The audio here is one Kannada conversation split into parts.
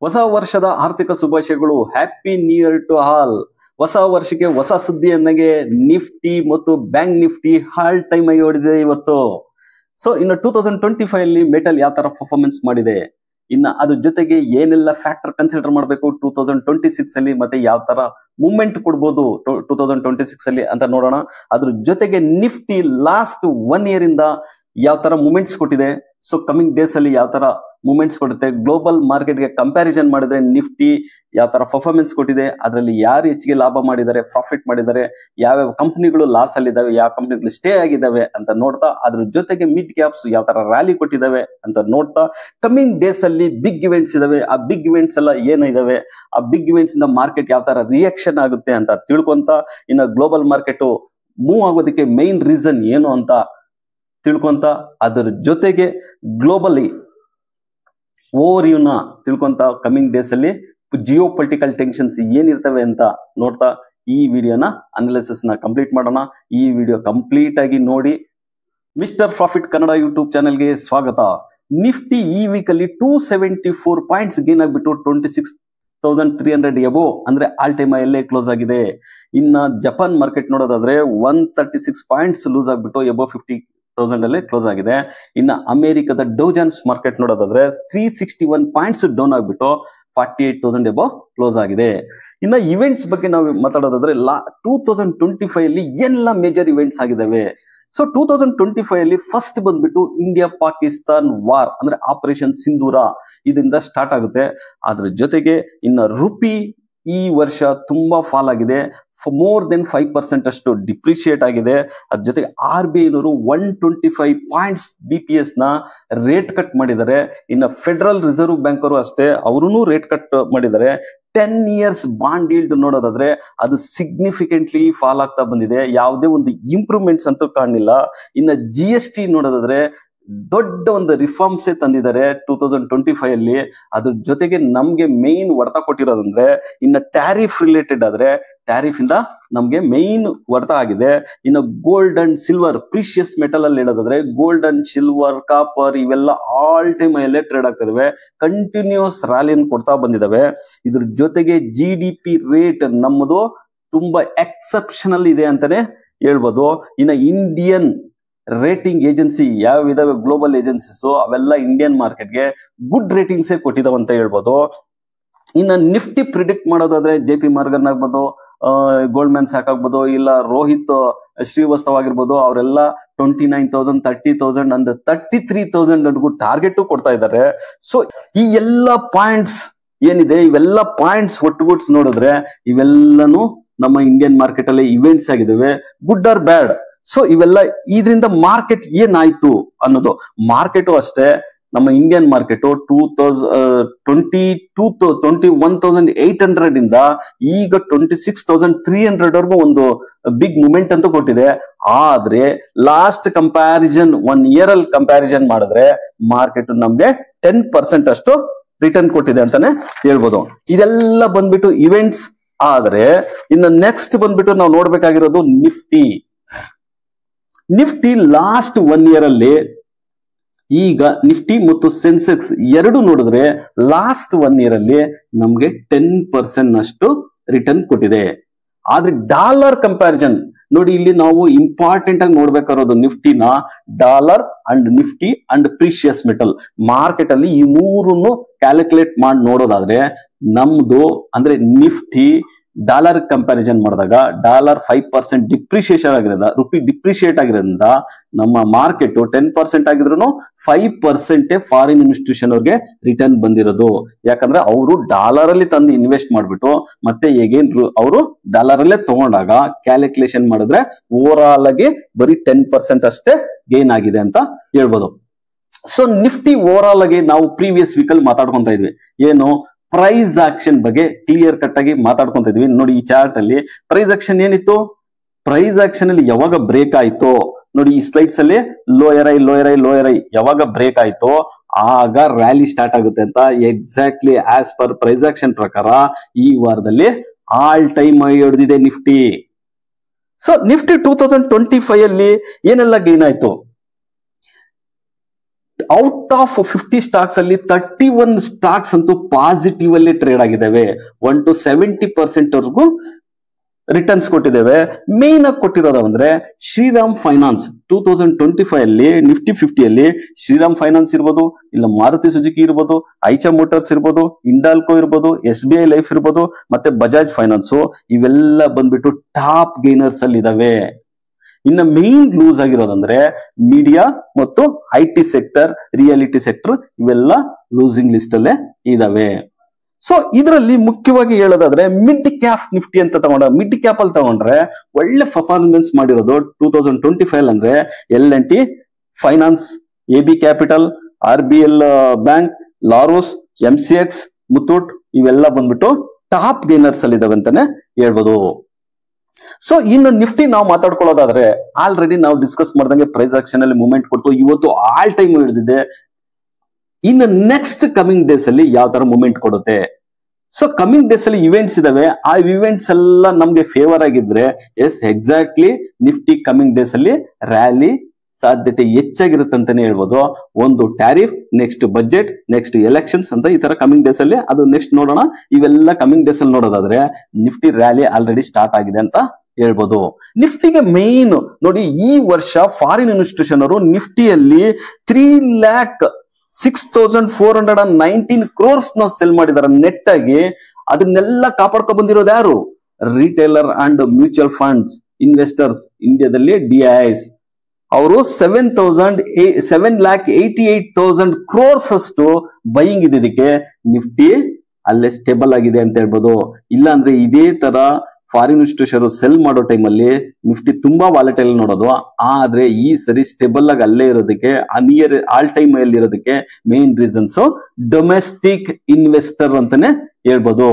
ಹೊಸ ವರ್ಷದ ಆರ್ಥಿಕ ಶುಭಾಶಯಗಳು. Happy new year to all. ಹೊಸ ವರ್ಷಕ್ಕೆ ಹೊಸ ಸುದ್ದಿ ಅನ್ನಗೆ ನಿಫ್ಟಿ ಮತ್ತು ಬ್ಯಾಂಕ್ ನಿಫ್ಟಿ ಆಲ್ ಟೈಮ್ ಆಗಿ ಹೊಡೆದಿದೆ ಇವತ್ತು. ಸೊ ಇನ್ನು 2025 ಅಲ್ಲಿ ಮೆಟಲ್ ಯಾವ ತರ ಪರ್ಫಾರ್ಮೆನ್ಸ್ ಮಾಡಿದೆ, ಇನ್ನು ಅದ್ರ ಜೊತೆಗೆ ಏನೆಲ್ಲ ಫ್ಯಾಕ್ಟರ್ ಕನ್ಸಿಡರ್ ಮಾಡಬೇಕು 2026 ಅಲ್ಲಿ, ಮತ್ತೆ ಯಾವ ತರ ಮೂವ್ಮೆಂಟ್ ಕೊಡ್ಬೋದು 2026 ಅಲ್ಲಿ ಅಂತ ನೋಡೋಣ. ಅದ್ರ ಜೊತೆಗೆ ನಿಫ್ಟಿ ಲಾಸ್ಟ್ 1 ಇಯರ್ ಇಂದ ಯಾವ ತರ ಮೂವ್ಮೆಂಟ್ಸ್ ಕೊಟ್ಟಿದೆ, ಸೊ ಕಮಿಂಗ್ ಡೇಸ್ ಅಲ್ಲಿ ಯಾವ ತರ ಮೂವ್ಮೆಂಟ್ಸ್ ಕೊಡುತ್ತೆ, ಗ್ಲೋಬಲ್ ಮಾರ್ಕೆಟ್ಗೆ ಕಂಪ್ಯಾರಿಸನ್ ಮಾಡಿದ್ರೆ ನಿಫ್ಟಿ ಯಾವ ತರ ಪರ್ಫಾರ್ಮೆನ್ಸ್ ಕೊಟ್ಟಿದೆ, ಅದರಲ್ಲಿ ಯಾರು ಹೆಚ್ಚಿಗೆ ಲಾಭ ಮಾಡಿದ್ದಾರೆ, ಪ್ರಾಫಿಟ್ ಮಾಡಿದ್ದಾರೆ, ಯಾವ್ಯಾವ ಕಂಪ್ನಿಗಳು ಲಾಸ್ ಅಲ್ಲಿ ಇದಾವೆ, ಯಾವ ಕಂಪ್ನಿಗಳು ಸ್ಟೇ ಆಗಿದ್ದಾವೆ ಅಂತ ನೋಡ್ತಾ, ಅದ್ರ ಜೊತೆಗೆ ಮಿಡ್ ಕ್ಯಾಪ್ಸ್ ಯಾವ ತರ ರ್ಯಾಲಿ ಕೊಟ್ಟಿದ್ದಾವೆ ಅಂತ ನೋಡ್ತಾ, ಕಮಿಂಗ್ ಡೇಸ್ ಅಲ್ಲಿ ಬಿಗ್ ಇವೆಂಟ್ಸ್ ಇದಾವೆ, ಆ ಬಿಗ್ ಇವೆಂಟ್ಸ್ ಎಲ್ಲ ಏನಿದಾವೆ, ಆ ಬಿಗ್ ಇವೆಂಟ್ಸ್ ಇಂದ ಮಾರ್ಕೆಟ್ ಯಾವ ತರ ರಿಯಾಕ್ಷನ್ ಆಗುತ್ತೆ ಅಂತ ತಿಳ್ಕೊಂತ, ಇನ್ನು ಗ್ಲೋಬಲ್ ಮಾರ್ಕೆಟ್ ಮೂವ್ ಆಗೋದಕ್ಕೆ ಮೈನ್ ರೀಸನ್ ಏನು ಅಂತ ತಿಳ್ಕೊಂತ, ಅದರ ಜೊತೆಗೆ ಗ್ಲೋಬಲಿ ಓವರ್ ನ ತಿಳ್ಕೊಂತ, ಕಮಿಂಗ್ ಡೇಸ್ ಅಲ್ಲಿ ಜಿಯೋ ಪೊಲಿಟಿಕಲ್ ಟೆನ್ಷನ್ಸ್ ಏನಿರ್ತವೆ ಅಂತ ನೋಡ್ತಾ ಈ ವಿಡಿಯೋನ ಅನಾಲಿಸಿಸ್ ನ ಕಂಪ್ಲೀಟ್ ಮಾಡೋಣ. ಈ ವಿಡಿಯೋ ಕಂಪ್ಲೀಟ್ ಆಗಿ ನೋಡಿ. ಮಿಸ್ಟರ್ ಪ್ರಾಫಿಟ್ ಕನ್ನಡ ಯೂಟ್ಯೂಬ್ ಚಾನೆಲ್ಗೆ ಸ್ವಾಗತ. ನಿಫ್ಟಿ ಈ ವೀಕ್ ಅಲ್ಲಿ 274 ಪಾಯಿಂಟ್ಸ್ ಗೇನ್ ಆಗ್ಬಿಟ್ಟು 26,300 ಎಬೋ ಅಂದ್ರೆ ಆಲ್ ಟೈಮ್ ಅಲ್ಲೇ ಕ್ಲೋಸ್ ಆಗಿದೆ. ಇನ್ನ ಜಪಾನ್ ಮಾರ್ಕೆಟ್ ನೋಡೋದಾದ್ರೆ 136 ಪಾಯಿಂಟ್ಸ್ ಲೂಸ್ ಆಗ್ಬಿಟ್ಟು ಎಬೋ 50,000 ಅಲ್ಲೇ ಕ್ಲೋಸ್ ಆಗಿದೆ. ಇನ್ನ ಅಮೆರಿಕದ ಡೌ ಜೋನ್ಸ್ ಮಾರ್ಕೆಟ್ ನೋಡೋದಾದ್ರೆ 361 ಪಾಯಿಂಟ್ಸ್ ಡೌನ್ ಆಗ್ಬಿಟ್ಟು 48,000 ಎಬೋ ಕ್ಲೋಸ್ ಆಗಿದೆ. ಇನ್ನ ಇವೆಂಟ್ಸ್ ಬಗ್ಗೆ ನಾವು ಮಾತಾಡೋದಾದ್ರೆ 2025 ಅಲ್ಲಿ ಎಲ್ಲ ಮೇಜರ್ ಇವೆಂಟ್ಸ್ ಆಗಿದಾವೆ. ಸೊ 2025 ಅಲ್ಲಿ ಫಸ್ಟ್ ಬಂದ್ಬಿಟ್ಟು ಇಂಡಿಯಾ ಪಾಕಿಸ್ತಾನ್ ವಾರ್ ಅಂದ್ರೆ ಆಪರೇಷನ್ ಸಿಂಧೂರ ಇದರಿಂದ ಸ್ಟಾರ್ಟ್ ಆಗುತ್ತೆ. ಅದ್ರ ಜೊತೆಗೆ ಇನ್ನು ರುಪಿ ಈ ವರ್ಷ ತುಂಬಾ ಫಾಲ್ ಆಗಿದೆ, ಮೋರ್ ದೆನ್ 5% ಅಷ್ಟು ಡಿಪ್ರಿಶಿಯೇಟ್ ಆಗಿದೆ. ಅದ್ರ ಜೊತೆಗೆ RBI 125 ಪಾಯಿಂಟ್ಸ್ BPS ನ ರೇಟ್ ಕಟ್ ಮಾಡಿದ್ದಾರೆ. ಇನ್ನು ಫೆಡರಲ್ ರಿಸರ್ವ್ ಬ್ಯಾಂಕ್ ಅವರು ಅಷ್ಟೇ, ಅವರು ರೇಟ್ ಕಟ್ ಮಾಡಿದ್ದಾರೆ. 10 ಇಯರ್ಸ್ ಬಾಂಡ್ ಈಲ್ಡ್ ನೋಡೋದಾದ್ರೆ ಅದು ಸಿಗ್ನಿಫಿಕೆಂಟ್ಲಿ ಫಾಲ್ ಆಗ್ತಾ ಬಂದಿದೆ, ಯಾವುದೇ ಒಂದು ಇಂಪ್ರೂವ್ಮೆಂಟ್ಸ್ ಅಂತೂ ಕಾಣಲಿಲ್ಲ. ಇನ್ನು GST ನೋಡೋದಾದ್ರೆ ದೊಡ್ಡ ಒಂದು ರಿಫಾರ್ಮ್ಸೇ ತಂದಿದ್ದಾರೆ 2025 ಅಲ್ಲಿ. ಅದ್ರ ಜೊತೆಗೆ ನಮ್ಗೆ ಮೇನ್ ಹೊಡೆತ ಕೊಟ್ಟಿರೋದಂದ್ರೆ ಇನ್ನು ಟ್ಯಾರಿಫ್ ರಿಲೇಟೆಡ್ ಆದ್ರೆ ಟ್ಯಾರಿಫ್ ಇಂದ ನಮ್ಗೆ ಮೇನ್ ಹೊಡೆತ ಆಗಿದೆ. ಇನ್ನು gold and silver precious metal ಅಲ್ಲಿ ಹೇಳೋದಾದ್ರೆ ಗೋಲ್ಡ್ ಅಂಡ್ ಸಿಲ್ವರ್ ಕಾಪರ್ ಇವೆಲ್ಲ ಆಲ್ ಟೈಮ್ ಅಲ್ಲೇ ಟ್ರೇಡ್ ಆಗ್ತಾ ಇದಾವೆ, ಕಂಟಿನ್ಯೂಸ್ ರ್ಯಾಲಿಯನ್ನು ಕೊಡ್ತಾ ಬಂದಿದಾವೆ. ಇದ್ರ ಜೊತೆಗೆ GDP ರೇಟ್ ನಮ್ಮದು ತುಂಬಾ ಎಕ್ಸೆಪ್ಷನಲ್ ಇದೆ ಅಂತಾನೆ ಹೇಳ್ಬೋದು. ಇನ್ನು ಇಂಡಿಯನ್ ರೇಟಿಂಗ್ ಏಜೆನ್ಸಿ ಯಾವ ಇದಾವೆ ಗ್ಲೋಬಲ್ ಏಜೆನ್ಸೀಸ್ ಅವೆಲ್ಲ ಇಂಡಿಯನ್ ಮಾರ್ಕೆಟ್ಗೆ ಗುಡ್ ರೇಟಿಂಗ್ಸ್ ಕೊಟ್ಟಿದಾವ ಅಂತ ಹೇಳ್ಬೋದು. ಇನ್ನು ನಿಫ್ಟಿ ಪ್ರಿಡಿಕ್ಟ್ ಮಾಡೋದಾದ್ರೆ JP ಮಾರ್ಗನ್ ಆಗ್ಬೋದು, ಗೋಲ್ಡ್ಮನ್ ಸ್ಯಾಕ್ ಆಗ್ಬೋದು, ಇಲ್ಲ ರೋಹಿತ್ ಶ್ರೀವಾಸ್ತವ್ ಆಗಿರ್ಬೋದು, ಅವರೆಲ್ಲ 29,000 30,000 ಅಂಡ್ 33,000 ಟಾರ್ಗೆಟ್ ಕೊಡ್ತಾ ಇದ್ದಾರೆ. ಸೊ ಈ ಎಲ್ಲ ಪಾಯಿಂಟ್ಸ್ ಏನಿದೆ ಇವೆಲ್ಲ ಪಾಯಿಂಟ್ಸ್ ಒಟ್ಟುಗೂಡ್ಸ್ ನೋಡಿದ್ರೆ ಇವೆಲ್ಲನೂ ನಮ್ಮ ಇಂಡಿಯನ್ ಮಾರ್ಕೆಟ್ ಅಲ್ಲಿ ಇವೆಂಟ್ಸ್ ಆಗಿದ್ದಾವೆ, ಗುಡ್ ಆರ್ ಬ್ಯಾಡ್. ಸೊ ಇವೆಲ್ಲ ಇದರಿಂದ ಮಾರ್ಕೆಟ್ ಏನಾಯ್ತು ಅನ್ನೋದು, ಮಾರ್ಕೆಟು ಅಷ್ಟೇ ನಮ್ಮ ಇಂಡಿಯನ್ ಮಾರ್ಕೆಟ್ 21,800 ಇಂದ ಈಗ 26,300 ವರೆಗೂ ಒಂದು ಬಿಗ್ ಮೂವ್ಮೆಂಟ್ ಅಂತೂ ಕೊಟ್ಟಿದೆ. ಆದ್ರೆ ಲಾಸ್ಟ್ ಕಂಪ್ಯಾರಿಸನ್ 1 ಇಯರ್ ಅಲ್ಲಿ ಕಂಪ್ಯಾರಿಸನ್ ಮಾಡಿದ್ರೆ ಮಾರ್ಕೆಟ್ ನಮ್ಗೆ 10% ಅಷ್ಟು ರಿಟರ್ನ್ ಕೊಟ್ಟಿದೆ ಅಂತಾನೆ ಹೇಳ್ಬೋದು. ಇದೆಲ್ಲ ಬಂದ್ಬಿಟ್ಟು ಇವೆಂಟ್ಸ್. ಆದ್ರೆ ಇನ್ನು ನೆಕ್ಸ್ಟ್ ಬಂದ್ಬಿಟ್ಟು ನಾವು ನೋಡ್ಬೇಕಾಗಿರೋದು ನಿಫ್ಟಿ ಲಾಸ್ಟ್ 1 ಇಯರ್ ಅಲ್ಲಿ ಈಗ ನಿಫ್ಟಿ ಮತ್ತು ಸೆನ್ಸೆಕ್ಸ್ ಎರಡು ನೋಡಿದ್ರೆ ಲಾಸ್ಟ್ 1 ಇಯರ್ ಅಲ್ಲಿ ನಮ್ಗೆ 10% ಅಷ್ಟು ರಿಟರ್ನ್ ಕೊಟ್ಟಿದೆ. ಆದ್ರೆ ಡಾಲರ್ ಕಂಪ್ಯಾರಿಸನ್ ನೋಡಿ, ಇಲ್ಲಿ ನಾವು ಇಂಪಾರ್ಟೆಂಟ್ ಆಗಿ ನೋಡ್ಬೇಕಾಗಿರೋದು ನಿಫ್ಟಿನ dollar and Nifty and precious metal market ಅಲ್ಲಿ ಈ ಮೂರನ್ನು ಕ್ಯಾಲ್ಕುಲೇಟ್ ಮಾಡಿ ನೋಡೋದಾದ್ರೆ ನಮ್ದು ಅಂದ್ರೆ ನಿಫ್ಟಿ ಡಾಲರ್ ಕಂಪ್ಯಾರಿಸನ್ ಮಾಡಿದಾಗ ಡಾಲರ್ 5% ಡಿಪ್ರಿಶಿಯೇಷನ್ ಆಗಿರೋದ, ರುಪಿ ಡಿಪ್ರಿಶಿಯೇಟ್ ಆಗಿರೋದ್ರಿಂದ ನಮ್ಮ ಮಾರ್ಕೆಟ್ 10% ಆಗಿದ್ರು 5% ಫಾರಿನ್ ಇನ್ಸ್ಟಿಟ್ಯೂಷನ್ ಅವ್ರಿಗೆ ರಿಟರ್ನ್ ಬಂದಿರೋದು. ಯಾಕಂದ್ರೆ ಅವರು ಡಾಲರ್ ಅಲ್ಲಿ ತಂದು ಇನ್ವೆಸ್ಟ್ ಮಾಡ್ಬಿಟ್ಟು ಮತ್ತೆ ಎಗೇನ್ ಅವರು ಡಾಲರ್ ಅಲ್ಲೇ ತಗೊಂಡಾಗ ಕ್ಯಾಲ್ಕುಲೇಷನ್ ಮಾಡಿದ್ರೆ ಓವರ್ ಆಲ್ ಆಗಿ ಬರೀ 10% ಅಷ್ಟೇ ಗೇನ್ ಆಗಿದೆ ಅಂತ ಹೇಳ್ಬೋದು. ಸೊ ನಿಫ್ಟಿ ಓವರ್ ಆಲ್ ಆಗಿ ನಾವು ಪ್ರೀವಿಯಸ್ ವೀಕ್ ಅಲ್ಲಿ ಮಾತಾಡ್ಕೊಂತ ಇದ್ವಿ, ಏನು ಪ್ರೈಸ್ ಆಕ್ಷನ್ ಬಗ್ಗೆ ಕ್ಲಿಯರ್ ಕಟ್ ಆಗಿ ಮಾತಾಡ್ಕೊಂತ ಇದ್ವಿ. ನೋಡಿ ಈ ಚಾರ್ಟ್ ಅಲ್ಲಿ ಪ್ರೈಸ್ ಆಕ್ಷನ್ ಏನಿತ್ತು, ಪ್ರೈಸ್ ಆಕ್ಷನ್ ಅಲ್ಲಿ ಯಾವಾಗ ಬ್ರೇಕ್ ಆಯ್ತೋ ನೋಡಿ ಈ ಸ್ಲೈಡ್ಸ್ ಅಲ್ಲಿ ಲೋಯರ್ ಐ ಯಾವಾಗ ಬ್ರೇಕ್ ಆಯ್ತೋ ಆಗ ರ್ಯಾಲಿ ಸ್ಟಾರ್ಟ್ ಆಗುತ್ತೆ ಅಂತ. Exactly as per price action ಪ್ರಕಾರ ಈ ವಾರದಲ್ಲಿ ಆಲ್ ಟೈಮ್ ಹೈ ಹೊಡೆದಿದೆ ನಿಫ್ಟಿ. ಸೊ ನಿಫ್ಟಿ 2025 ಅಲ್ಲಿ ಏನೆಲ್ಲ ಗೇನ್ ಆಯ್ತು, ಔಟ್ ಆಫ್ 50 ಸ್ಟಾಕ್ಸ್ ಅಲ್ಲಿ 31 ಸ್ಟಾಕ್ಸ್ ಅಂತೂ ಪಾಸಿಟಿವ್ ಅಲ್ಲಿ ಟ್ರೇಡ್ ಆಗಿದ್ದಾವೆ. 1 to 70% ವರೆಗೂ ರಿಟರ್ನ್ಸ್ ಕೊಟ್ಟಿದ್ದೇವೆ. ಮೇನ್ ಆಗಿ ಕೊಟ್ಟಿರೋದು ಅಂದ್ರೆ ಶ್ರೀರಾಮ್ ಫೈನಾನ್ಸ್ 2025 ಅಲ್ಲಿ ನಿಫ್ಟಿ 50 ಅಲ್ಲಿ ಶ್ರೀರಾಮ್ ಫೈನಾನ್ಸ್ ಇರ್ಬೋದು, ಇಲ್ಲ ಮಾರುತಿ ಸುಜುಕಿ ಇರ್ಬೋದು, ಐಚಾ ಮೋಟಾರ್ಸ್ ಇರ್ಬೋದು, ಇಂಡಾಲ್ಕೋ ಇರ್ಬೋದು, SBI ಲೈಫ್ ಇರ್ಬೋದು, ಮತ್ತೆ ಬಜಾಜ್ ಫೈನಾನ್ಸ್, ಇವೆಲ್ಲ ಬಂದ್ಬಿಟ್ಟು ಟಾಪ್ ಗೇನರ್ಸ್ ಅಲ್ಲಿ ಇದಾವೆ. ಇನ್ನು ಮೇನ್ ಲೂಸ್ ಆಗಿರೋದಂದ್ರೆ ಮೀಡಿಯಾ ಮತ್ತು IT ಸೆಕ್ಟರ್, ರಿಯಾಲಿಟಿ ಸೆಕ್ಟರ್, ಇವೆಲ್ಲ ಲೂಸಿಂಗ್ ಲಿಸ್ಟ್ ಅಲ್ಲೇ ಇದಾವೆ. ಸೊ ಇದರಲ್ಲಿ ಮುಖ್ಯವಾಗಿ ಹೇಳೋದಾದ್ರೆ ಮಿಡ್ ಕ್ಯಾಪ್ ನಿಫ್ಟಿ ಅಂತ ಮಿಡ್ ಕ್ಯಾಪ್ ಅಲ್ಲಿ ತಗೊಂಡ್ರೆ ಒಳ್ಳೆ ಪರ್ಫಾರ್ಮೆನ್ಸ್ ಮಾಡಿರೋದು 2025 ಅಂದ್ರೆ L&T finance, AB capital, RBL bank, Laurus, MCX, Muthoot, ಇವೆಲ್ಲ ಬಂದ್ಬಿಟ್ಟು ಟಾಪ್ ಗೇನರ್ಸ್ ಅಲ್ಲಿ ಇದಾವೆ ಅಂತಾನೆ ಹೇಳ್ಬೋದು. ಸೊ ಇನ್ನು ನಿಫ್ಟಿ ನಾವು ಮಾತಾಡ್ಕೊಳ್ಳೋದಾದ್ರೆ ಆಲ್ರೆಡಿ ನಾವು ಡಿಸ್ಕಸ್ ಮಾಡ್ದಂಗೆ ಪ್ರೈಸ್ ಆಕ್ಷನ್ ಅಲ್ಲಿ ಮೂವ್ಮೆಂಟ್ ಕೊಟ್ಟು ಇವತ್ತು ಆಲ್ ಟೈಮ್ ಹಿಡಿದಿದೆ. ಇನ್ನು ನೆಕ್ಸ್ಟ್ ಕಮಿಂಗ್ ಡೇಸ್ ಅಲ್ಲಿ ಯಾವ ತರ ಮೂವ್ಮೆಂಟ್ ಕೊಡುತ್ತೆ. ಸೊ ಕಮಿಂಗ್ ಡೇಸ್ ಅಲ್ಲಿ ಇವೆಂಟ್ಸ್ ಇದಾವೆ. ಆ ಇವೆಂಟ್ಸ್ ಎಲ್ಲ ನಮ್ಗೆ ಫೇವರ್ ಆಗಿದ್ರೆ yes exactly Nifty coming days ಅಲ್ಲಿ ರ್ಯಾಲಿ ಸಾಧ್ಯತೆ ಹೆಚ್ಚಾಗಿರುತ್ತೆ ಅಂತಾನೆ ಹೇಳ್ಬೋದು. ಒಂದು tariff, next budget, next elections ಅಂತ ಈ ತರ ಕಮಿಂಗ್ ಡೇಸ್ ಅಲ್ಲಿ ಅದು ನೆಕ್ಸ್ಟ್ ನೋಡೋಣ. ಇವೆಲ್ಲ ಕಮಿಂಗ್ ಡೇಸ್ ಅಲ್ಲಿ ನೋಡೋದಾದ್ರೆ ನಿಫ್ಟಿ ರ್ಯಾಲಿ ಆಲ್ರೆಡಿ ಸ್ಟಾರ್ಟ್ ಆಗಿದೆ ಅಂತ ಹೇಳ್ಬೋದು. ನಿಫ್ಟಿಗೆ ಮೇನ್ ನೋಡಿ, ಈ ವರ್ಷ ಫಾರಿನ್ ಇನ್ವೆಸ್ಟಿಷನ್ ಅವರು ನಿಫ್ಟಿಯಲ್ಲಿ 3,06,419 crores ನ ಸೆಲ್ ಮಾಡಿದಾರೆ ನೆಟ್ ಆಗಿ. ಅದನ್ನೆಲ್ಲ ಕಾಪಾಡ್ಕೊ ಬಂದಿರೋದು ಯಾರು? Retailer and mutual funds investors ಇಂಡಿಯಾದಲ್ಲಿ DIIs. ಅವರು 7,88,000 crores ಅಷ್ಟು ಬೈಯಿಂಗ್ ಇದಕ್ಕೆ ನಿಫ್ಟಿ ಅಲ್ಲೇ ಸ್ಟೇಬಲ್ ಆಗಿದೆ ಅಂತ ಹೇಳ್ಬೋದು. ಇಲ್ಲ ಅಂದ್ರೆ ಇದೇ ತರ ಫಾರಿನ್ ಇನ್ವೆಸ್ಟರ್ಸ್ ಸೆಲ್ ಮಾಡೋ ಟೈಮಲ್ಲಿ ನಿಫ್ಟಿ ತುಂಬಾ ವಾಲೆಟೈಲ್ ನೋಡೋದು. ಆದ್ರೆ ಈ ಸರಿ ಸ್ಟೇಬಲ್ ಆಗಿ ಅಲ್ಲೇ ಇರೋದಕ್ಕೆ, ನಿಯರ್ ಆಲ್ ಟೈಮ್ ಅಲ್ಲಿ ಇರೋದಕ್ಕೆ ಮೇನ್ ರೀಸನ್ಸ್ ಡೊಮೆಸ್ಟಿಕ್ ಇನ್ವೆಸ್ಟರ್ ಅಂತಾನೆ ಹೇಳ್ಬೋದು.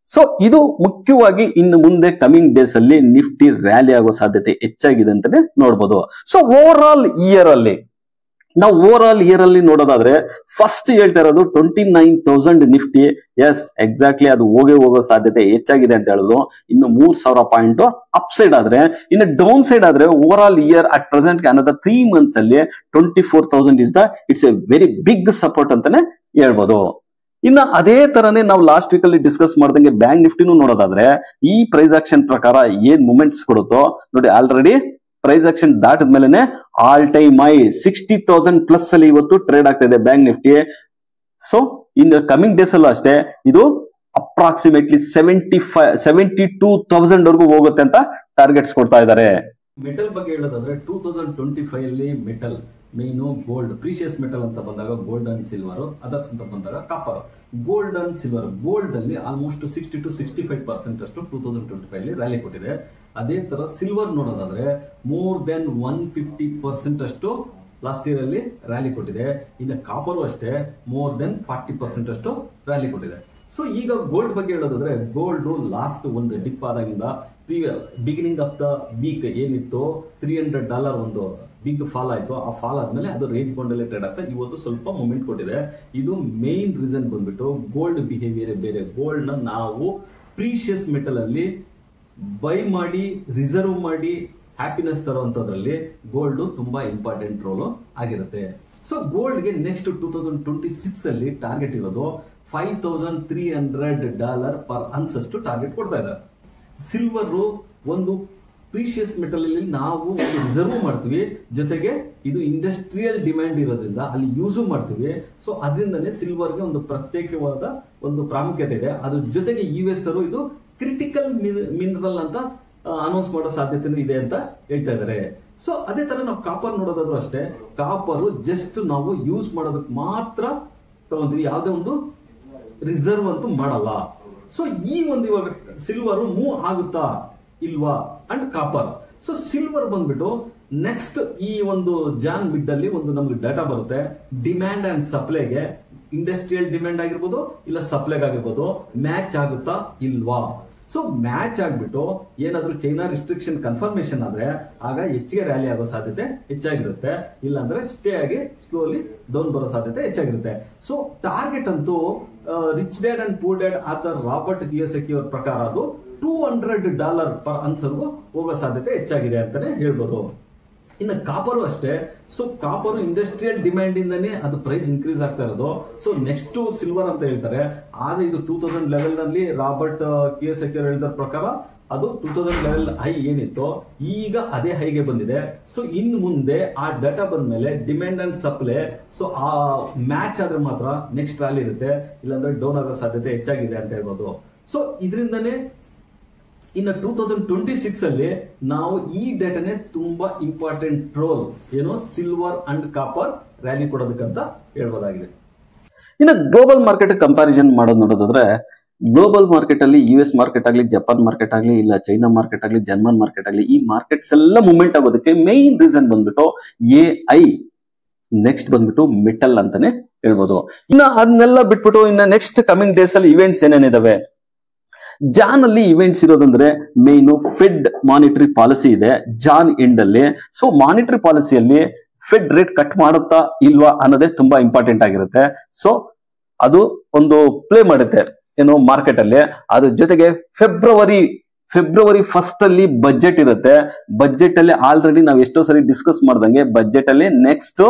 ಸೊ ಇದು ಮುಖ್ಯವಾಗಿ ಇನ್ನು ಮುಂದೆ ಕಮಿಂಗ್ ಡೇಸ್ ಅಲ್ಲಿ ನಿಫ್ಟಿ ರ್ಯಾಲಿ ಆಗೋ ಸಾಧ್ಯತೆ ಹೆಚ್ಚಾಗಿದೆ ಅಂತಾನೆ ನೋಡ್ಬೋದು. ಸೊ ಓವರ್ ಆಲ್ ಇಯರ್ ಅಲ್ಲಿ ನೋಡೋದಾದ್ರೆ ಫಸ್ಟ್ ಹೇಳ್ತಾ ಇರೋದು 29,000 ನಿಫ್ಟಿ. ಎಸ್ ಎಕ್ಸಾಕ್ಟ್ಲಿ ಅದು ಹೋಗೋ ಸಾಧ್ಯತೆ ಹೆಚ್ಚಾಗಿದೆ ಅಂತ ಹೇಳೋದು. ಇನ್ನು 3,000 ಪಾಯಿಂಟ್ ಅಪ್ ಸೈಡ್ ಆದ್ರೆ, ಇನ್ನು ಡೌನ್ ಸೈಡ್ ಆದ್ರೆ over all year at present another 3 months ಅಲ್ಲಿ 24,000 it's a very big support ಅಂತಾನೆ ಹೇಳ್ಬೋದು. ಇನ್ನು ಅದೇ ತರನೇ ನಾವು ಲಾಸ್ಟ್ ವೀಕ್ ಅಲ್ಲಿ ಡಿಸ್ಕಸ್ ಮಾಡ್ದಂಗೆ ಬ್ಯಾಂಕ್ ನಿಫ್ಟಿನೂ ನೋಡೋದಾದ್ರೆ ಈ ಪ್ರೈಸ್ ಆಕ್ಷನ್ ಪ್ರಕಾರ ಏನ್ ಮೂವ್ಮೆಂಟ್ಸ್ ಕೊಡುತ್ತೋ ನೋಡಿ, ಆಲ್ರೆಡಿ ಪ್ರೈಸ್ ಆಕ್ಷನ್ ದಾಟದ ಮೇಲೆ ಆಲ್ ಟೈಮ್ ಹೈ 60,000 ಪ್ಲಸ್ ಅಲ್ಲಿ ಇವತ್ತು ಟ್ರೇಡ್ ಆಗ್ತಾ ಇದೆ bank Nifty. So in coming days ಅಲ್ಲೂ ಅಷ್ಟೇ ಇದು ಅಪ್ರಾಕ್ಸಿಮೇಟ್ಲಿ 72,000 ವರೆಗೂ ಹೋಗುತ್ತೆ ಅಂತ ಟಾರ್ಗೆಟ್ಸ್ ಕೊಡ್ತಾ ಇದ್ದಾರೆ. ಮೆಟಲ್ ಬಗ್ಗೆ ಹೇಳೋದಾದ್ರೆ 2025 ಅಲ್ಲಿ metal main gold, precious metal ಅಂತ ಬಂದಾಗ ಗೋಲ್ಡ್ ಅಂಡ್ ಸಿಲ್ವರ್, ಅದರ್ಸ್ ಅಂತ ಬಂದಾಗ copper. Gold and silver, gold ಅಲ್ಲಿ ಆಲ್ಮೋಸ್ಟ್ 60 to 65% ಅಷ್ಟು 2025 ಅಲ್ಲಿ ರ್ಯಾಲಿ ಕೊಟ್ಟಿದೆ. ಅದೇ ತರ ಸಿಲ್ವರ್ ನೋಡೋದಾದ್ರೆ ಮೋರ್ ದೆನ್ 150% ಅಷ್ಟು ಲಾಸ್ಟ್ ಇಯರ್ ಅಲ್ಲಿ ರ್ಯಾಲಿ ಕೊಟ್ಟಿದೆ. ಇನ್ನು ಕಾಪರ್ ಅಷ್ಟೇ ಮೋರ್ ದೆನ್ 40% ಅಷ್ಟು ರ್ಯಾಲಿ ಕೊಟ್ಟಿದೆ. ಸೊ ಈಗ ಗೋಲ್ಡ್ ಬಗ್ಗೆ ಹೇಳೋದಾದ್ರೆ ಗೋಲ್ಡ್ ಲಾಸ್ಟ್ ಒಂದು ಡಿಪ್ ಆದಾಗಿಂದ ಬಿಗಿನಿಂಗ್ ಆಫ್ ದ ವೀಕ್ ಏನಿತ್ತು $300 ಒಂದು ಬಿಗ್ ಫಾಲ್ ಆಯ್ತು. ಆ ಫಾಲ್ ಆದ್ಮೇಲೆ ಅದು ರೇಂಜ್ ಕೊಂಡಲ್ಲೇ ಟ್ರೇಡ್ ಆಗ್ತಾ ಇವತ್ತು ಸ್ವಲ್ಪ ಮೂವ್ಮೆಂಟ್ ಕೊಟ್ಟಿದೆ. ಇದು ಮೇನ್ ರೀಸನ್ ಬಂದ್ಬಿಟ್ಟು ಗೋಲ್ಡ್ ಬಿಹೇವಿಯರ್ ಬೇರೆ. ಗೋಲ್ಡ್ ನ ನಾವು ಪ್ರೀಶಿಯಸ್ ಮೆಟಲ್ ಅಲ್ಲಿ ಬೈ ಮಾಡಿ ರಿಸರ್ವ್ ಮಾಡಿ ಹ್ಯಾಪಿನೆಸ್ ತರುವಂತದ್ರಲ್ಲಿ ಗೋಲ್ಡ್ ತುಂಬಾ ಇಂಪಾರ್ಟೆಂಟ್ ರೋಲ್ ಆಗಿರುತ್ತೆ. ಸೊ ಗೋಲ್ಡ್ ಗೆ ನೆಕ್ಸ್ಟ್ 2026 ಅಲ್ಲಿ ಟಾರ್ಗೆಟ್ ಇರೋದು $5,300 per ounce ಅಷ್ಟು ಟಾರ್ಗೆಟ್ ಕೊಡ್ತಾ ಇದ್ದಾರೆ. ಸಿಲ್ವರ್ ಒಂದು ಪ್ರೀಶಿಯಸ್ ಮೆಟಲ್ ಅಲ್ಲಿ ನಾವು ರಿಸರ್ವ್ ಮಾಡ್ತೀವಿ, ಜೊತೆಗೆ ಇದು ಇಂಡಸ್ಟ್ರಿಯಲ್ ಡಿಮ್ಯಾಂಡ್ ಇರೋದ್ರಿಂದ ಅಲ್ಲಿ ಯೂಸ್ ಮಾಡ್ತೀವಿ. ಸೊ ಅದರಿಂದನೇ ಸಿಲ್ವರ್ಗೆ ಒಂದು ಪ್ರತ್ಯೇಕವಾದ ಒಂದು ಪ್ರಾಮುಖ್ಯತೆ ಇದೆ. ಅದ್ರ ಜೊತೆಗೆ US ಅವರು ಇದು ಕ್ರಿಟಿಕಲ್ ಮಿನರಲ್ ಅಂತ ಅನೌನ್ಸ್ ಮಾಡೋ ಸಾಧ್ಯತೆ ಇದೆ ಅಂತ ಹೇಳ್ತಾ ಇದ್ದಾರೆ. ಸೊ ಅದೇ ತರ ನಾವು ಕಾಪರ್ ನೋಡೋದಾದ್ರೂ ಅಷ್ಟೇ, ಕಾಪರ್ ಜಸ್ಟ್ ನಾವು ಯೂಸ್ ಮಾಡೋದಕ್ಕೆ ಮಾತ್ರ ತಗೊಂತೀವಿ, ಯಾವುದೇ ಒಂದು ರಿಸರ್ವ್ ಅಂತೂ ಮಾಡಲ್ಲ. ಸೊ ಈ ಒಂದು ಇವಾಗ ಸಿಲ್ವರ್ ಮೂವ್ ಆಗುತ್ತಾ ಇಲ್ವಾ ಅಂಡ್ ಕಾಪರ್. ಸೊ ಸಿಲ್ವರ್ ಬಂದ್ಬಿಟ್ಟು ನೆಕ್ಸ್ಟ್ ಈ ಒಂದು ಜಾನ್ ಮಿಡ್ ಅಲ್ಲಿ ಒಂದು ನಮ್ಗೆ ಡಾಟಾ ಬರುತ್ತೆ, ಡಿಮ್ಯಾಂಡ್ ಅಂಡ್ ಸಪ್ಲೈಗೆ, ಇಂಡಸ್ಟ್ರಿಯಲ್ ಡಿಮ್ಯಾಂಡ್ ಆಗಿರ್ಬೋದು ಇಲ್ಲ ಸಪ್ಲೈಗೆ ಆಗಿರ್ಬೋದು, ಮ್ಯಾಚ್ ಆಗುತ್ತಾ ಇಲ್ವಾ. ಸೊ ಮ್ಯಾಚ್ ಆಗ್ಬಿಟ್ಟು ಏನಾದ್ರೂ ಚೈನಾ ರಿಸ್ಟ್ರಿಕ್ಷನ್ ಕನ್ಫರ್ಮೇಶನ್ ಆದ್ರೆ ಆಗ ಹೆಚ್ಚಿಗೆ ರ್ಯಾಲಿ ಆಗೋ ಸಾಧ್ಯತೆ ಹೆಚ್ಚಾಗಿರುತ್ತೆ. ಇಲ್ಲಾಂದ್ರೆ ಸ್ಟೇ ಆಗಿ ಸ್ಲೋಲಿ ಡೌನ್ ಬರೋ ಸಾಧ್ಯತೆ ಹೆಚ್ಚಾಗಿರುತ್ತೆ. ಸೊ ಟಾರ್ಗೆಟ್ ಅಂತೂ rich dad and poor dad ಆದ ರಾಬರ್ಟ್ ಕಿಯೋಸಕಿ ಅವರ ಪ್ರಕಾರ ಅದು $200 per ounce ಹೋಗೋ ಸಾಧ್ಯತೆ ಹೆಚ್ಚಾಗಿದೆ ಅಂತಾನೆ ಹೇಳ್ಬೋದು. ಇನ್ನು ಕಾಪರು ಅಷ್ಟೇ. ಸೊ ಕಾಪರ್ ಇಂಡಸ್ಟ್ರಿಯಲ್ ಡಿಮ್ಯಾಂಡ್ ಇಂದಾನೆ ಅದು ಪ್ರೈಸ್ ಇನ್ಕ್ರೀಸ್ ಆಗ್ತಾ ಇರೋದು. ಸೊ ನೆಕ್ಸ್ಟ್ ಸಿಲ್ವರ್ ಅಂತ ಹೇಳ್ತಾರೆ. ಆದ್ರೆ ಇದು 2011 ನಲ್ಲಿ ರಾಬರ್ಟ್ ಕಿಯೋಸಕಿ ಹೇಳಿದ ಪ್ರಕಾರ ಅದು 2011 ಹೈ ಏನಿತ್ತು ಈಗ ಅದೇ ಹೈಗೆ ಬಂದಿದೆ. ಸೊ ಇನ್ನು ಮುಂದೆ ಆ ಡಾಟಾ ಬಂದ್ಮೇಲೆ ಡಿಮ್ಯಾಂಡ್ ಅಂಡ್ ಸಪ್ಲೈ ಸೊ ಆ ಮ್ಯಾಚ್ ಆದ್ರೆ ಮಾತ್ರ ನೆಕ್ಸ್ಟ್ ರ್ಯಾಲಿ ಇರುತ್ತೆ, ಇಲ್ಲಾಂದ್ರೆ ಡೌನ್ ಆಗೋ ಸಾಧ್ಯತೆ ಹೆಚ್ಚಾಗಿದೆ ಅಂತ ಹೇಳ್ಬೋದು. ಸೊ ಇದರಿಂದನೇ ಇನ್ನು 2026 ಅಲ್ಲಿ ನಾವು ಈ ಡೇಟಾನೇ ತುಂಬಾ ಇಂಪಾರ್ಟೆಂಟ್ ರೋಲ್ ಏನು ಸಿಲ್ವರ್ ಅಂಡ್ ಕಾಪರ್ ರ್ಯಾಲಿ ಕೊಡೋದಕ್ಕಂತ ಹೇಳ್ಬೋದಾಗಿದೆ. ಇನ್ನು ಗ್ಲೋಬಲ್ ಮಾರ್ಕೆಟ್ ಕಂಪ್ಯಾರಿಸನ್ ಮಾಡೋದು ನೋಡೋದಾದ್ರೆ ಗ್ಲೋಬಲ್ ಮಾರ್ಕೆಟ್ ಅಲ್ಲಿ US ಮಾರ್ಕೆಟ್ ಆಗಲಿ, ಜಪಾನ್ ಮಾರ್ಕೆಟ್ ಆಗಲಿ, ಇಲ್ಲ ಚೈನಾ ಮಾರ್ಕೆಟ್ ಆಗಲಿ, ಜರ್ಮನ್ ಮಾರ್ಕೆಟ್ ಆಗಲಿ, ಈ ಮಾರ್ಕೆಟ್ಸ್ ಎಲ್ಲ ಮೂವ್ಮೆಂಟ್ ಆಗೋದಕ್ಕೆ ಮೇನ್ ರೀಸನ್ ಬಂದ್ಬಿಟ್ಟು AI, ನೆಕ್ಸ್ಟ್ ಬಂದ್ಬಿಟ್ಟು ಮೆಟಲ್ ಅಂತಾನೆ ಹೇಳ್ಬೋದು. ಇನ್ನ ಅದನ್ನೆಲ್ಲ ಬಿಟ್ಬಿಟ್ಟು ಇನ್ನ ನೆಕ್ಸ್ಟ್ ಕಮಿಂಗ್ ಡೇಸ್ ಅಲ್ಲಿ ಇವೆಂಟ್ಸ್ ಏನೇನಿದಾವೆ, ಜಾನ್ ಅಲ್ಲಿ ಇವೆಂಟ್ಸ್ ಇರೋದಂದ್ರೆ ಮೇನ್ ಫೆಡ್ ಮಾನಿಟರಿ ಪಾಲಿಸಿ ಇದೆ ಜಾನ್ ಎಂಡ್ ಅಲ್ಲಿ. ಸೊ ಮಾನಿಟರಿ ಪಾಲಿಸಿಯಲ್ಲಿ ಫೆಡ್ ರೇಟ್ ಕಟ್ ಮಾಡುತ್ತಾ ಇಲ್ವಾ ಅನ್ನೋದೇ ತುಂಬಾ ಇಂಪಾರ್ಟೆಂಟ್ ಆಗಿರುತ್ತೆ. ಸೊ ಅದು ಒಂದು ಪ್ಲೇ ಮಾಡುತ್ತೆ ಏನು ಮಾರ್ಕೆಟ್ ಅಲ್ಲಿ. ಅದ್ರ ಜೊತೆಗೆ ಫೆಬ್ರವರಿ 1st ಅಲ್ಲಿ ಬಜೆಟ್ ಇರುತ್ತೆ. ಬಜೆಟ್ ಅಲ್ಲಿ ಆಲ್ರೆಡಿ ನಾವು ಎಷ್ಟೋ ಸರಿ ಡಿಸ್ಕಸ್ ಮಾಡ್ದಂಗೆ ಬಜೆಟ್ ಅಲ್ಲಿ ನೆಕ್ಸ್ಟ್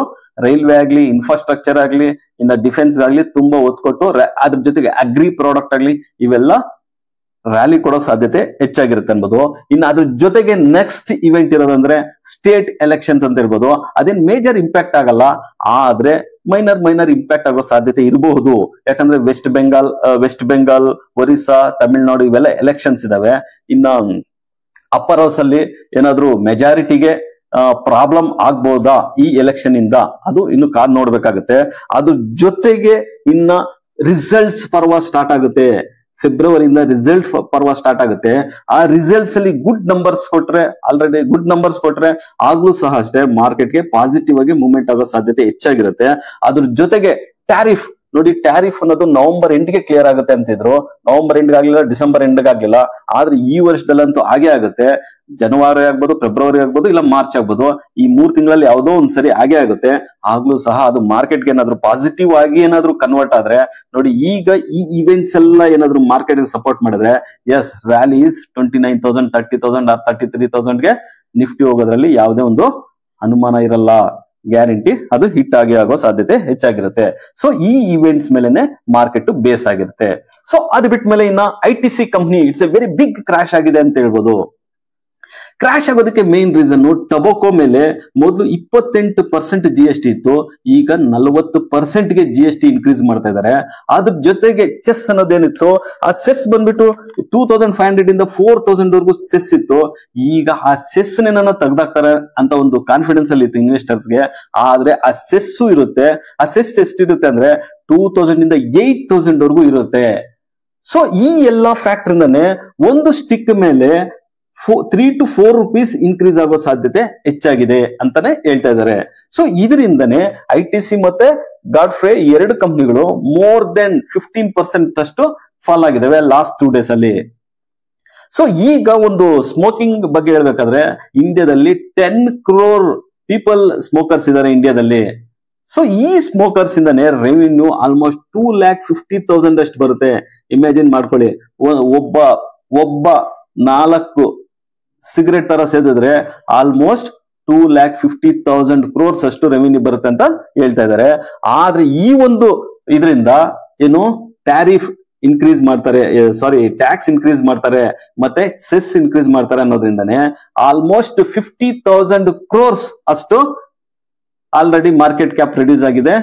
ರೈಲ್ವೆ ಆಗ್ಲಿ, ಇನ್ಫ್ರಾಸ್ಟ್ರಕ್ಚರ್ ಆಗ್ಲಿ, ಇನ್ನ ಡಿಫೆನ್ಸ್ ಆಗ್ಲಿ ತುಂಬಾ ಒತ್ತು ಕೊಟ್ಟು ಅದ್ರ ಜೊತೆಗೆ ಅಗ್ರಿ ಪ್ರಾಡಕ್ಟ್ ಆಗ್ಲಿ ಇವೆಲ್ಲ ರ್ಯಾಲಿ ಕೊಡೋ ಸಾಧ್ಯತೆ ಹೆಚ್ಚಾಗಿರುತ್ತೆ ಅನ್ಬೋದು. ಇನ್ನು ಅದ್ರ ಜೊತೆಗೆ ನೆಕ್ಸ್ಟ್ ಇವೆಂಟ್ ಇರೋದಂದ್ರೆ ಸ್ಟೇಟ್ ಎಲೆಕ್ಷನ್ಸ್ ಅಂತ ಹೇಳ್ಬೋದು. ಅದೇನ್ ಮೇಜರ್ ಇಂಪ್ಯಾಕ್ಟ್ ಆಗಲ್ಲ, ಆದ್ರೆ ಮೈನರ್ ಇಂಪ್ಯಾಕ್ಟ್ ಆಗೋ ಸಾಧ್ಯತೆ ಇರಬಹುದು. ಯಾಕಂದ್ರೆ ವೆಸ್ಟ್ ಬೆಂಗಾಲ್, ಒರಿಸ್ಸಾ, ತಮಿಳುನಾಡು ಇವೆಲ್ಲ ಎಲೆಕ್ಷನ್ಸ್ ಇದಾವೆ. ಇನ್ನ ಅಪ್ಪರ್ ಹೌಸ್ ಅಲ್ಲಿ ಏನಾದ್ರೂ ಮೆಜಾರಿಟಿಗೆ ಪ್ರಾಬ್ಲಮ್ ಆಗ್ಬಹುದಾ ಈ ಎಲೆಕ್ಷನ್ ಇಂದ, ಅದು ಇನ್ನು ಕಾದ್ ನೋಡ್ಬೇಕಾಗುತ್ತೆ. ಅದ್ರ ಜೊತೆಗೆ ಇನ್ನ ರಿಸಲ್ಟ್ಸ್ ಪರ್ವ ಸ್ಟಾರ್ಟ್ ಆಗುತ್ತೆ. ಫೆಬ್ರವರಿಯಿಂದ ರಿಸಲ್ಟ್ ಪರ್ವ ಸ್ಟಾರ್ಟ್ ಆಗುತ್ತೆ. ಆ ರಿಸಲ್ಟ್ಸ್ ಅಲ್ಲಿ ಆಲ್ರೆಡಿ ಗುಡ್ ನಂಬರ್ಸ್ ಕೊಟ್ರೆ ಆಗ್ಲೂ ಸಹ ಅಷ್ಟೇ ಮಾರ್ಕೆಟ್ಗೆ ಪಾಸಿಟಿವ್ ಆಗಿ ಮೂವ್ಮೆಂಟ್ ಆಗೋ ಸಾಧ್ಯತೆ ಹೆಚ್ಚಾಗಿರುತ್ತೆ. ಅದ್ರ ಜೊತೆಗೆ ಟ್ಯಾರಿಫ್ ನೋಡಿ, ಟ್ಯಾರಿಫ್ ಅನ್ನೋದು ನವೆಂಬರ್ ಎಂಡ್ಗೆ ಕ್ಲಿಯರ್ ಆಗುತ್ತೆ ಅಂತಿದ್ರು. ನವೆಂಬರ್ ಎಂಡ್ಗೆ ಆಗ್ಲಿಲ್ಲ, ಡಿಸೆಂಬರ್ ಎಂಡ್ಗೆ ಆಗ್ಲಿಲ್ಲ. ಆದ್ರೆ ಈ ವರ್ಷದಲ್ಲಂತೂ ಹಾಗೆ ಆಗುತ್ತೆ. ಜನವರಿ ಆಗ್ಬೋದು, ಫೆಬ್ರವರಿ ಆಗ್ಬೋದು, ಇಲ್ಲ ಮಾರ್ಚ್ ಆಗ್ಬೋದು. ಈ 3 ತಿಂಗಳಲ್ಲಿ ಯಾವುದೋ ಒಂದ್ಸರಿ ಹಾಗೆ ಆಗುತ್ತೆ. ಆಗ್ಲೂ ಸಹ ಅದು ಮಾರ್ಕೆಟ್ಗೆ ಏನಾದ್ರು ಪಾಸಿಟಿವ್ ಆಗಿ ಏನಾದ್ರು ಕನ್ವರ್ಟ್ ಆದ್ರೆ ನೋಡಿ, ಈಗ ಈ ಇವೆಂಟ್ಸ್ ಎಲ್ಲ ಏನಾದ್ರು ಮಾರ್ಕೆಟ್ ಸಪೋರ್ಟ್ ಮಾಡಿದ್ರೆ ಎಸ್ ರ್ಯಾಲಿ ಇಸ್ 29,000, 30,000 ಆರ್ 33,000ಗೆ ನಿಫ್ಟಿ ಹೋಗೋದ್ರಲ್ಲಿ ಯಾವುದೇ ಒಂದು ಅನುಮಾನ ಇರಲ್ಲ. ಗ್ಯಾರಂಟಿ ಅದು ಹಿಟ್ ಆಗೋ ಸಾಧ್ಯತೆ ಹೆಚ್ಚಾಗಿರುತ್ತೆ. ಸೊ ಈ ಇವೆಂಟ್ಸ್ ಮೇಲೆನೆ ಮಾರ್ಕೆಟ್ ಬೇಸ್ ಆಗಿರುತ್ತೆ. ಸೊ ಅದು ಬಿಟ್ಟ ಮೇಲೆ ಇನ್ನ ITC company it's a very big crash ಆಗಿದೆ ಅಂತ ಹೇಳ್ಬೋದು. ಕ್ರಾಶ್ ಆಗೋದಕ್ಕೆ ಮೇನ್ ರೀಸನ್ ಟೊಬಾಕೋ ಮೇಲೆ ಮೊದಲು 28% GST ಇತ್ತು, ಈಗ 40%ಗೆ GST ಇನ್ಕ್ರೀಸ್ ಮಾಡ್ತಾ ಇದ್ದಾರೆ. ಅದ್ರ ಜೊತೆಗೆ ಚೆಸ್ ಅನ್ನೋದೇನಿತ್ತು, ಆ ಸೆಸ್ ಬಂದ್ಬಿಟ್ಟು 2,500 ಇಂದ 4,000 ವರೆಗೂ ಸೆಸ್ ಇತ್ತು. ಈಗ ಆ ಸೆಸ್ ನನ್ನ ತೆಗ್ದಾಕ್ತಾರೆ ಅಂತ ಒಂದು ಕಾನ್ಫಿಡೆನ್ಸ್ ಅಲ್ಲಿ ಇತ್ತು ಇನ್ವೆಸ್ಟರ್ಸ್ಗೆ. ಆದ್ರೆ ಆ ಸೆಸ್ಸು ಇರುತ್ತೆ. ಆ ಸೆಸ್ ಎಷ್ಟಿರುತ್ತೆ ಅಂದ್ರೆ 2,000 ಇಂದ 8,000 ವರೆಗೂ ಇರುತ್ತೆ. ಸೊ ಈ ಎಲ್ಲಾ ಫ್ಯಾಕ್ಟರ್ ಇಂದಾನೆ ಒಂದು ಸ್ಟಿಕ್ ಮೇಲೆ 3 to 4 rupees ಇನ್ಕ್ರೀಸ್ ಆಗೋ ಸಾಧ್ಯತೆ ಹೆಚ್ಚಾಗಿದೆ ಅಂತಾನೆ ಹೇಳ್ತಾ ಇದ್ದಾರೆ. ಸೊ ಇದರಿಂದನೇ ITC ಮತ್ತೆ ಗಾಡ್ಫ್ರೇ 2 ಕಂಪ್ನಿಗಳು ಮೋರ್ ದೆನ್ 15% ಅಷ್ಟು ಫಾಲ್ ಆಗಿದಾವೆ ಲಾಸ್ಟ್ 2 days ಅಲ್ಲಿ. ಸೊ ಈಗ ಒಂದು ಸ್ಮೋಕಿಂಗ್ ಬಗ್ಗೆ ಹೇಳ್ಬೇಕಾದ್ರೆ ಇಂಡಿಯಾದಲ್ಲಿ 10 crore ಪೀಪಲ್ ಸ್ಮೋಕರ್ಸ್ ಇದ್ದಾರೆ ಇಂಡಿಯಾದಲ್ಲಿ. ಸೊ ಈ ಸ್ಮೋಕರ್ಸ್ ಇಂದಾನೆ ರೆವಿನ್ಯೂ ಆಲ್ಮೋಸ್ಟ್ 2,50,000 ಅಷ್ಟು ಬರುತ್ತೆ. ಇಮ್ಯಾಜಿನ್ ಮಾಡ್ಕೊಳ್ಳಿ, ಒಬ್ಬ 4 ಸಿಗರೆಟ್ ತರ ಸೇದಿದ್ರೆ ಆಲ್ಮೋಸ್ಟ್ 2,50,000 crores ಅಷ್ಟು ರೆವಿನ್ಯೂ ಬರುತ್ತೆ ಅಂತ ಹೇಳ್ತಾ ಇದ್ದಾರೆ. ಆದ್ರೆ ಈ ಒಂದು ಇದರಿಂದ ಏನು ಟ್ಯಾರಿಫ್ ಇನ್ಕ್ರೀಸ್ ಮಾಡ್ತಾರೆ, ಟ್ಯಾಕ್ಸ್ ಇನ್ಕ್ರೀಸ್ ಮಾಡ್ತಾರೆ, ಮತ್ತೆ ಸೆಸ್ ಇನ್ಕ್ರೀಸ್ ಮಾಡ್ತಾರೆ ಅನ್ನೋದ್ರಿಂದಾನೆ ಆಲ್ಮೋಸ್ಟ್ 50,000 crores ಅಷ್ಟು ಆಲ್ರೆಡಿ ಮಾರ್ಕೆಟ್ ಕ್ಯಾಪ್ ರಿಡ್ಯೂಸ್ ಆಗಿದೆ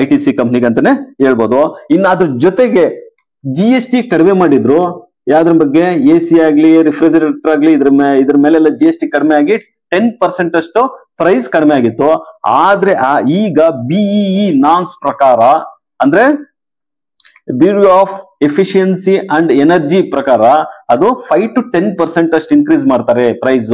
ITC ಕಂಪ್ನಿಗೆ ಅಂತಾನೆ ಹೇಳ್ಬೋದು. ಇನ್ನು ಅದ್ರ ಜೊತೆಗೆ GST ಕಡಿಮೆ ಮಾಡಿದ್ರು. ಯಾವ್ದ್ರ ಬಗ್ಗೆ, AC ಆಗ್ಲಿ, ರೆಫ್ರಿಜರೇಟರ್ ಆಗ್ಲಿ, ಇದ್ರ ಮೇಲೆಲ್ಲ GST ಕಡಿಮೆ ಆಗಿ 10% ಅಷ್ಟು ಪ್ರೈಸ್ ಕಡಿಮೆ ಆಗಿತ್ತು. ಆದ್ರೆ ಈಗ BEE ನಾರ್ಮ್ಸ್ ಪ್ರಕಾರ, ಅಂದ್ರೆ bureau of efficiency and energy ಪ್ರಕಾರ ಅದು 5 to 10% ಅಷ್ಟು ಇನ್ಕ್ರೀಸ್ ಮಾಡ್ತಾರೆ ಪ್ರೈಸ್.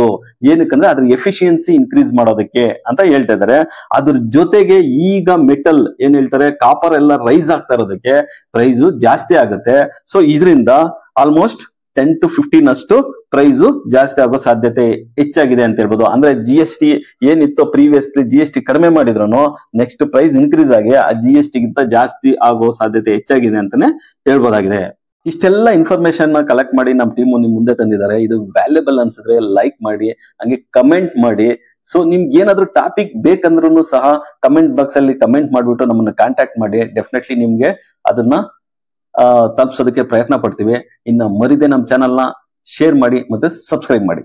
ಏನಕ್ಕಂದ್ರೆ ಅದ್ರ ಎಫಿಷಿಯನ್ಸಿ ಇನ್ಕ್ರೀಸ್ ಮಾಡೋದಕ್ಕೆ ಅಂತ ಹೇಳ್ತಾ ಇದಾರೆ. ಅದ್ರ ಜೊತೆಗೆ ಈಗ ಮೆಟಲ್ ಏನ್ ಹೇಳ್ತಾರೆ, ಕಾಪರ್ ಎಲ್ಲ ರೈಸ್ ಆಗ್ತಾ ಇರೋದಕ್ಕೆ ಪ್ರೈಸ್ ಜಾಸ್ತಿ ಆಗುತ್ತೆ. ಸೊ ಇದರಿಂದ ಆಲ್ಮೋಸ್ಟ್ 10 to 15 ಅಷ್ಟು ಪ್ರೈಸ್ ಜಾಸ್ತಿ ಆಗೋ ಸಾಧ್ಯತೆ ಹೆಚ್ಚಾಗಿದೆ ಅಂತ ಹೇಳ್ಬೋದು. ಅಂದ್ರೆ GST ಏನಿತ್ತು ಪ್ರೀವಿಯಸ್ಲಿ GST ಕಡಿಮೆ ಮಾಡಿದ್ರು ನೆಕ್ಸ್ಟ್ ಪ್ರೈಸ್ ಇನ್ಕ್ರೀಸ್ ಆಗಿ ಆ GST ಗಿಂತ ಜಾಸ್ತಿ ಆಗೋ ಸಾಧ್ಯತೆ ಹೆಚ್ಚಾಗಿದೆ ಅಂತಾನೆ ಹೇಳ್ಬೋದಾಗಿದೆ. ಇಷ್ಟೆಲ್ಲ ಇನ್ಫಾರ್ಮೇಶನ್ ನ ಕಲೆಕ್ಟ್ ಮಾಡಿ ನಮ್ಮ ಟೀಮು ನಿಮ್ ಮುಂದೆ ತಂದಿದ್ದಾರೆ. ಇದು ವ್ಯಾಲ್ಯೂಬಲ್ ಅನ್ಸಿದ್ರೆ ಲೈಕ್ ಮಾಡಿ, ಹಂಗೆ ಕಮೆಂಟ್ ಮಾಡಿ. ಸೊ ನಿಮ್ಗೆ ಏನಾದ್ರೂ ಟಾಪಿಕ್ ಬೇಕಂದ್ರೂ ಸಹ ಕಮೆಂಟ್ ಬಾಕ್ಸ್ ಅಲ್ಲಿ ಕಮೆಂಟ್ ಮಾಡ್ಬಿಟ್ಟು ನಮ್ಮನ್ನ ಕಾಂಟ್ಯಾಕ್ಟ್ ಮಾಡಿ. ಡೆಫಿನೆಟ್ಲಿ ನಿಮ್ಗೆ ಅದನ್ನ ತಲುಪಿಸೋದಕ್ಕೆ ಪ್ರಯತ್ನ ಪಡ್ತೀವಿ. ಇನ್ನ ಮರಿದೆ ನಮ್ಮ ಚಾನಲ್ ನ ಶೇರ್ ಮಾಡಿ ಮತ್ತೆ ಸಬ್ಸ್ಕ್ರೈಬ್ ಮಾಡಿ.